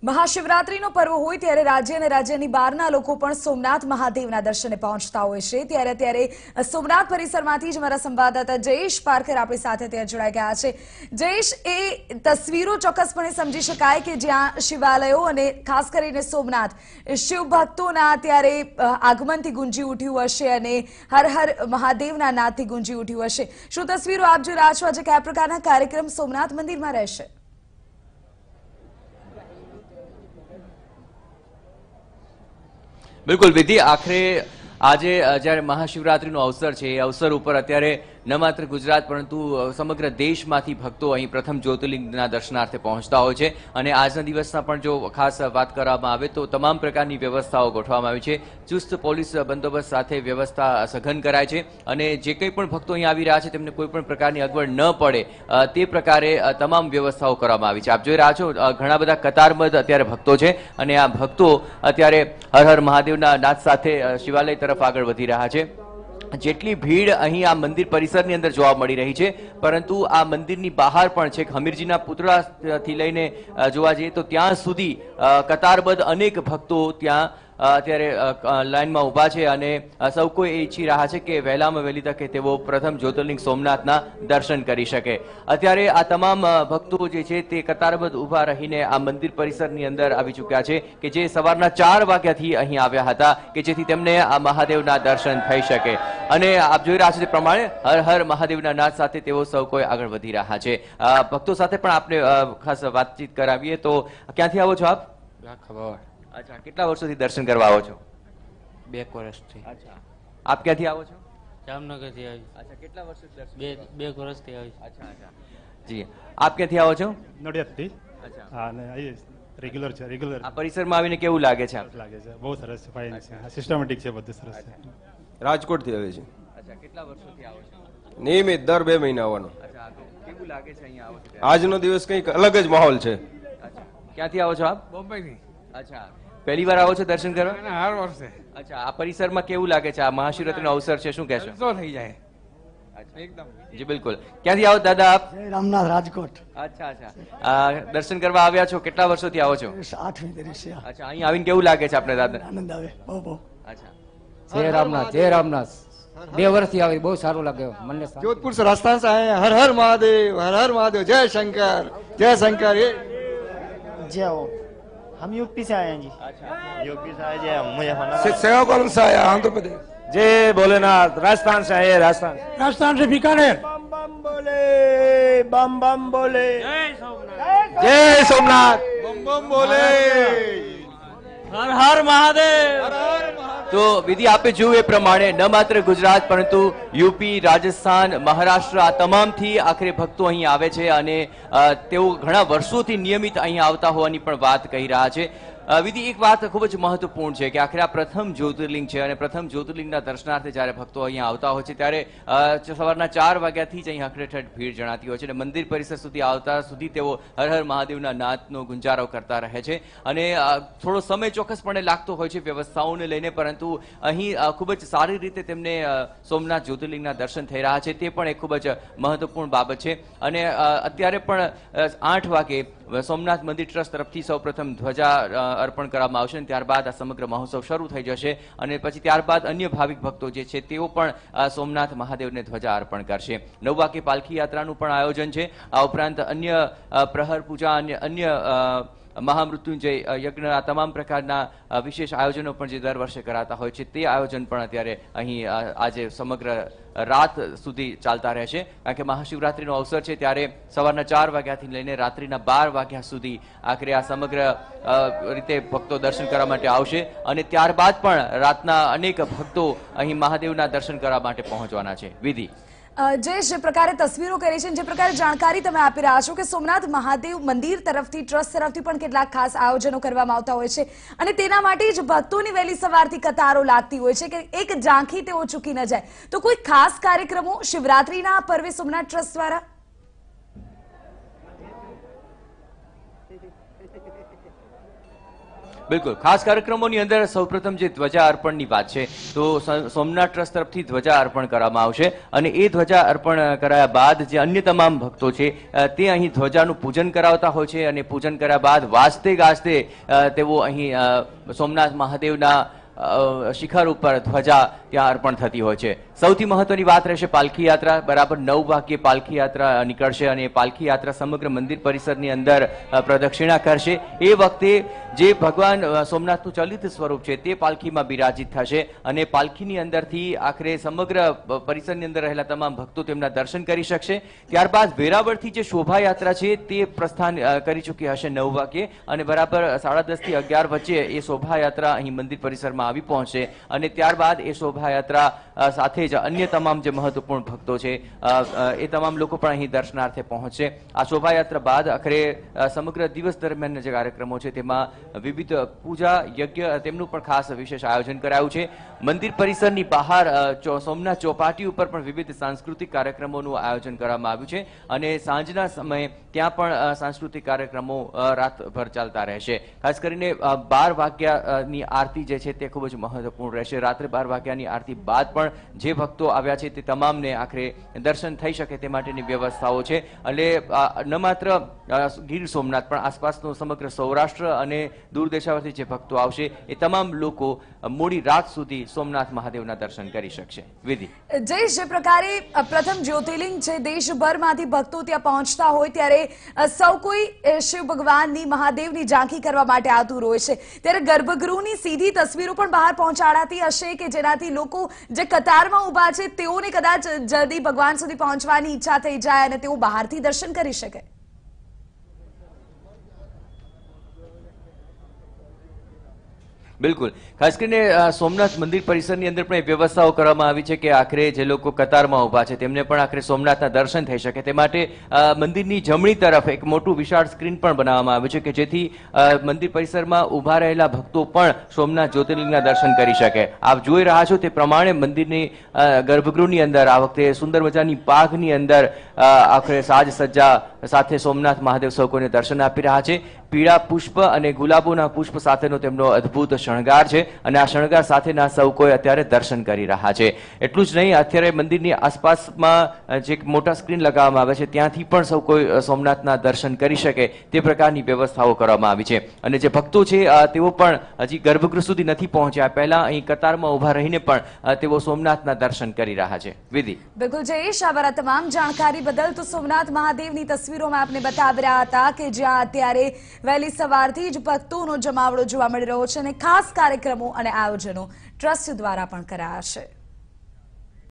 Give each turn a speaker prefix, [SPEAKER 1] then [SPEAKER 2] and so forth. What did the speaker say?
[SPEAKER 1] મહાશિવરાત્રીનો પર્વ હોય ત્યારે રાજ્ય અને રાજ્યની બહારના લોકો પણ સોમનાથ મહાદેવના દર્શને પહોંચતા હોય છે। ત્યારે સોમનાથ પરિસરમાંથી જ અમારા સંવાદદાતા જયેશ પારકર આપણી સાથે ત્યાં જોડાઈ ગયા છે। જયેશ, એ તસવીરો ચોક્કસપણે સમજી શકાય કે જ્યાં શિવાલયો અને ખાસ કરીને સોમનાથ શિવ ભક્તોના ત્યારે આગમનથી ગુંજી ઉઠ્યું હશે અને હર હર મહાદેવના નાદથી ગુંજી ઉઠ્યું હશે। શું તસવીરો આપ જોઈ રહ્યા છો? આજે કયા પ્રકારના કાર્યક્રમ સોમનાથ મંદિરમાં રહેશે?
[SPEAKER 2] बिल्कुल विधि आखिरे आज जયારે महाशिवरात्रीનો अवसर છે એ अवसर ઉપર અત્યારે ન માત્ર ગુજરાત પરંતુ સમગ્ર દેશમાંથી ભક્તો અહીં પ્રથમ જ્યોતિર્લિંગના દર્શનાર્થે પહોંચતા હોય છે અને આજના દિવસના પણ જો ખાસ વાત કરવામાં આવે તો તમામ પ્રકારની વ્યવસ્થાઓ ગોઠવવામાં આવી છે। ચુસ્ત પોલીસ બંદોબસ્ત સાથે વ્યવસ્થા સઘન કરાય છે અને જે કંઈ પણ ભક્તો અહીં આવી રહ્યા છે તેમને કોઈ પણ પ્રકારની અગવડ ન પડે તે પ્રકારે તમામ વ્યવસ્થાઓ કરવામાં આવી છે। આપ જોઈ રહ્યા છો ઘણા બધા કતારબદ્ધ અત્યારે ભક્તો છે અને આ ભક્તો અત્યારે હર હર મહાદેવના નાદ સાથે શિવાલય તરફ આગળ વધી રહ્યા છે। જેટલી ભીડ અહીં આ મંદિર પરિસરની અંદર જોવા મળી રહી છે પરંતુ આ મંદિરની બહાર પણ છેક હમીરજીના પુતળાથી લઈને જોવા જઈએ તો ત્યાં સુધી કતારબદ્ધ અનેક ભક્તો ત્યાં અત્યારે લાઈનમાં ઊભા છે અને સૌ કોઈ ઈચ્છી રહ્યા છે કે વહેલામાં વહેલી તકે તેઓ પ્રથમ જ્યોતિર્લિંગ સોમનાથના દર્શન કરી શકે। અત્યારે આ તમામ ભક્તો જે છે તે કતારબદ્ધ ઊભા રહીને આ મંદિર પરિસરની અંદર આવી ચૂક્યા છે કે જે સવારના 4 વાગ્યાથી અહીં આવ્યા હતા કે જેથી તેમને આ મહાદેવના દર્શન થઈ શકે અને આપ જોઈ રહ્યા છો તે પ્રમાણે હર હર મહાદેવના નાદ સાથે તેઓ સૌ કોઈ આગળ વધી રહ્યા છે। ભક્તો સાથે પણ આપણે ખાસ વાતચીત કરાવીએ તો ક્યાંથી આવો છો આપ? अच्छा, કેટલા વર્ષોથી દર્શન કરવા આવો છો?
[SPEAKER 3] 2 વર્ષથી।
[SPEAKER 2] अच्छा, આપ ક્યાંથી આવો છો?
[SPEAKER 3] જામનગરથી આવી।
[SPEAKER 2] अच्छा, કેટલા વર્ષોથી દર્શન?
[SPEAKER 3] 2 વર્ષથી આવી।
[SPEAKER 2] अच्छा अच्छा જી, આપ ક્યાંથી આવો છો?
[SPEAKER 4] નડિયાદથી।
[SPEAKER 2] अच्छा,
[SPEAKER 4] હા ને અહીં રેગ્યુલર છે, રેગ્યુલર
[SPEAKER 2] આ પરિસરમાં આવીને કેવું લાગે છે આપ?
[SPEAKER 4] લાગે છે, બહુ સરસ છે, ફાઇન છે, સિસ્ટમેટિક છે, બધું સરસ છે।
[SPEAKER 5] રાજકોટથી આવે છે।
[SPEAKER 2] अच्छा, કેટલા વર્ષોથી આવો છો?
[SPEAKER 5] નિયમિત દર 2 મહિને આવવાનો।
[SPEAKER 2] अच्छा, તો કેવું લાગે છે અહીંયા આવો છો?
[SPEAKER 5] આજનો દિવસ કંઈક અલગ જ માહોલ છે।
[SPEAKER 2] अच्छा, ક્યાંથી આવો છો આપ?
[SPEAKER 6] બોમ્બેથી।
[SPEAKER 2] अच्छा, પહેલી વાર આવો છો દર્શન કરવા?
[SPEAKER 6] હર વર્ષે।
[SPEAKER 2] अच्छा, આ પરિસરમાં કેવું લાગે છે? આ મહાશિવરાત્રીનો અવસર છે, શું કહેશો?
[SPEAKER 6] જલસો થઈ જાય
[SPEAKER 2] अच्छा,
[SPEAKER 6] એકદમ।
[SPEAKER 2] જી બિલકુલ। ક્યાંથી આવો દાદા આપ?
[SPEAKER 7] રામનાથ રાજકોટ।
[SPEAKER 2] अच्छा अच्छा, દર્શન કરવા આવ્યા છો? કેટલા વર્ષોથી આવો છો?
[SPEAKER 7] 8મી વર્ષે।
[SPEAKER 2] अच्छा, અહીં આવીને કેવું લાગે છે આપને દાદા?
[SPEAKER 7] આનંદ આવે બહુ બહુ।
[SPEAKER 2] अच्छा,
[SPEAKER 8] जय रामनाथ, जय रामनाथ। 2 વર્ષથી આવી, બહુ સારું લાગે મને।
[SPEAKER 7] जोधपुर से राजस्थान से आए हैं। हर हर महादेव, हर हर महादेव, जय शंकर, जय शंकर। जय हो। हम यूपी से आए हैं जी।
[SPEAKER 9] यूपी से आए हैं, मुझे
[SPEAKER 5] सेवाकुंज से आया आंध्र प्रदेश।
[SPEAKER 9] जय भोलेनाथ। राजस्थान से आए, राजस्थान।
[SPEAKER 7] राजस्थान से बीकानेर।
[SPEAKER 9] बम बम बोले, बम बम बोले।
[SPEAKER 5] जय सोमनाथ।
[SPEAKER 6] બમ બમ બોલે।
[SPEAKER 3] હર હર મહાદેવ।
[SPEAKER 2] તો વિધિ આપે જોયું એ પ્રમાણે ન માત્ર ગુજરાત પરંતુ યુપી, રાજસ્થાન, મહારાષ્ટ્ર આ તમામથી આખરે ભક્તો અહીં આવે છે અને તેઓ ઘણા વર્ષોથી નિયમિત અહીં આવતા હોવાની પણ વાત કહી રહ્યા છે। વિધિ, એક વાત ખૂબ જ મહત્વપૂર્ણ છે કે આખરે આ પ્રથમ જ્યોતિર્લિંગ છે અને પ્રથમ જ્યોતિર્લિંગના દર્શનાર્થે જ્યારે ભક્તો અહીંયા આવતા હોય છે ત્યારે સવારના 4 વાગ્યાથી જ અહીં અખરેઠઠ ભીડ જણાતી હોય છે અને મંદિર પરિસર સુધી આવતા સુધી તેઓ હર હર મહાદેવના નાદનો ગુંજારો કરતા રહે છે અને થોડો સમય ચોક્કસપણે લાગતો હોય છે વ્યવસ્થાઓને લઈને, પરંતુ અહીં ખૂબ જ સારી રીતે તેમને સોમનાથ જ્યોતિર્લિંગના દર્શન થઈ રહ્યા છે તે પણ એક ખૂબ જ મહત્વપૂર્ણ બાબત છે। અને અત્યારે પણ 8 વાગે સોમનાથ મંદિર ટ્રસ્ટ તરફથી સૌપ્રથમ ધ્વજા અર્પણ કરવામાં આવશે અને ત્યારબાદ આ સમગ્ર મહોત્સવ શરૂ થઈ જશે અને પછી ત્યારબાદ અન્ય ભાવિક ભક્તો જે છે તેઓ પણ સોમનાથ મહાદેવને ધ્વજા અર્પણ કરશે। 9 વાગે પાલખી યાત્રાનું પણ આયોજન છે। આ ઉપરાંત અન્ય પ્રહર પૂજા અને અન્ય મહામૃત્યુંજય યજ્ઞ આ તમામ પ્રકારના વિશેષ આયોજનો પણ જે દર વર્ષે કરાતા હોય છે તે આયોજન પણ અત્યારે અહીં આજે સમગ્ર રાત સુધી ચાલતા રહેશે કારણ કે મહાશિવરાત્રીનો અવસર છે ત્યારે સવારના 4 વાગ્યાથી લઈને રાત્રિના 12 વાગ્યા સુધી આખરે આ સમગ્ર રીતે ભક્તો દર્શન કરવા માટે આવશે અને ત્યારબાદ પણ રાતના અનેક ભક્તો અહીં મહાદેવના દર્શન કરવા માટે પહોંચવાના છે। વિધિ,
[SPEAKER 1] જયેશ, જે પ્રકારે તસવીરો કરી છે, જે પ્રકારે જાણકારી તમે આપી રહ્યા છો કે સોમનાથ મહાદેવ મંદિર તરફથી, ટ્રસ્ટ તરફથી પણ કેટલાક ખાસ આયોજનો કરવામાં આવતા હોય છે અને તેના માટે જ ભક્તોની વહેલી સવારથી કતારો લાગતી હોય છે કે એક ઝાંખી તેઓ ચૂકી ન જાય, તો કોઈ ખાસ કાર્યક્રમો શિવરાત્રીના પર્વે સોમનાથ ટ્રસ્ટ દ્વારા?
[SPEAKER 2] બિલકુલ ખાસ કાર્યક્રમોની અંદર સૌપ્રથમ જે ધ્વજા અર્પણની વાત છે તો સોમનાથ ટ્રસ્ટ તરફથી ધ્વજા અર્પણ કરવામાં આવશે અને એ ધ્વજા અર્પણ કરાયા બાદ જે અન્ય તમામ ભક્તો છે તે અહીં ધ્વજાનું પૂજન કરાવતા હોય છે અને પૂજન કર્યા બાદ વાજતે ગાજતે તેઓ અહીં સોમનાથ મહાદેવના શિખર ઉપર ધ્વજા ત્યાં અર્પણ થતી હોય છે। સૌથી મહત્વની વાત રહેશે પાલખી યાત્રા। બરાબર 9 વાગ્યે પાલખી યાત્રા નીકળશે અને પાલખી યાત્રા સમગ્ર મંદિર પરિસરની અંદર પ્રદક્ષિણા કરશે। એ વખતે જે ભગવાન સોમનાથનું ચલિત સ્વરૂપ છે તે પાલખીમાં બિરાજિત થશે અને પાલખીની અંદરથી આખરે સમગ્ર પરિસરની અંદર રહેલા તમામ ભક્તો તેમના દર્શન કરી શકશે। ત્યારબાદ વેરાવળથી જે શોભાયાત્રા છે તે પ્રસ્થાન કરી ચૂકી હશે 9 વાગ્યે અને બરાબર 10:30 થી 11 વચ્ચે એ શોભાયાત્રા અહીં મંદિર પરિસરમાં આવી પહોંચશે અને ત્યારબાદ એ શોભાયાત્રા સાથે જ અન્ય તમામ જે મહત્વપૂર્ણ ભક્તો છે એ તમામ લોકો પણ અહીં દર્શનાર્થે પહોંચશે। આ શોભાયાત્રા બાદ આખરે સમગ્ર દિવસ દરમિયાન જે કાર્યક્રમો છે તેમાં વિવિધ પૂજા યજ્ઞ તેમનું પણ ખાસ વિશેષ આયોજન કરાયું છે। મંદિર પરિસરની બહાર સોમનાથ ચોપાટી ઉપર પણ વિવિધ સાંસ્કૃતિક કાર્યક્રમોનું આયોજન કરવામાં આવ્યું છે અને સાંજના સમયે ત્યાં પણ સાંસ્કૃતિક કાર્યક્રમો રાતભર ચાલતા રહેશે। ખાસ કરીને 12 વાગ્યાની આરતી જે છે તે ખૂબ જ મહત્વપૂર્ણ રહેશે। રાત્રે 12 વાગ્યાની આરતી બાદ પણ જે ભક્તો આવ્યા છે તે તમામને આખરે દર્શન થઈ શકે તે માટેની વ્યવસ્થાઓ છે અને ન માત્ર ગીર સોમનાથ પણ આસપાસનો સમગ્ર સૌરાષ્ટ્ર અને દૂર દેશાવરથી જે ભક્તો આવશે એ તમામ લોકો મોડી રાત સુધી સોમનાથ મહાદેવના દર્શન કરી શકશે। વિધિ
[SPEAKER 1] જયેશ, જે પ્રકારે પ્રથમ જ્યોતિર્લિંગ છે દેશભરમાંથી ભક્તો ત્યાં પહોંચતા હોય ત્યારે સૌ કોઈ શિવ ભગવાનની મહાદેવની ઝાંખી કરવા માટે આતુર હોય છે, ત્યારે ગર્ભગૃહની સીધી તસવીરો પણ બહાર પહોંચાડાતી હશે કે જેનાથી લોકો જે કતારમાં ઊભા છે તેઓને કદાચ જલ્દી ભગવાન સુધી પહોંચવાની ઈચ્છા થઈ જાય અને તેઓ બહારથી દર્શન કરી શકે।
[SPEAKER 2] બિલકુલ ખાસ કરીને સોમનાથ મંદિર પરિસરની અંદર પણ વ્યવસ્થાઓ કરવામાં આવી છે કે આખરે જે લોકો કતારમાં ઊભા છે તેમને પણ આખરે સોમનાથના દર્શન થઈ શકે તે માટે મંદિરની જમણી તરફ એક મોટું વિશાળ સ્ક્રીન પણ બનાવવામાં આવ્યું છે કે જેથી મંદિર પરિસરમાં ઊભા રહેલા ભક્તો પણ સોમનાથ જ્યોતિર્લિંગના દર્શન કરી શકે। આપ જોઈ રહ્યા છો તે પ્રમાણે મંદિરની ગર્ભગૃહની અંદર આ વખતે સુંદર મજાની પાઘની અંદર આખરે સાજ સજ્જા સાથે સોમનાથ મહાદેવ સૌ કોઈને દર્શન આપી રહ્યા છે। પીળા પુષ્પ અને ગુલાબોના પુષ્પ સાથેનો તેમનો અદ્ભુત શણગાર છે અને આ શણગાર સાથેના સૌ કોઈ અત્યારે દર્શન કરી રહ્યા છે। એટલું જ નહીં, અત્યારે મંદિરની આસપાસમાં જે મોટા સ્ક્રીન લગાવવામાં આવે છે ત્યાંથી પણ સૌ કોઈ સોમનાથના દર્શન કરી શકે તે પ્રકારની વ્યવસ્થાઓ કરવામાં આવી છે અને જે ભક્તો છે તેઓ પણ હજી ગર્ભગૃહ સુધી નથી પહોંચ્યા, પહેલા અહીં કતારમાં ઊભા રહીને પણ તેઓ સોમનાથના દર્શન કરી રહ્યા છે। વિધિ
[SPEAKER 1] બિલકુલ જયેશ, આવા તમામ જાણકારી બદલ તો સોમનાથ મહાદેવની તસવીરોમાં આપને બતાવી રહ્યા હતા કે જ્યાં અત્યારે વહેલી સવારથી જ ભક્તોનો જમાવડો જોવા મળી રહ્યો છે અને ખાસ કાર્યક્રમો અને આયોજનો ટ્રસ્ટ દ્વારા પણ કરાયા છે।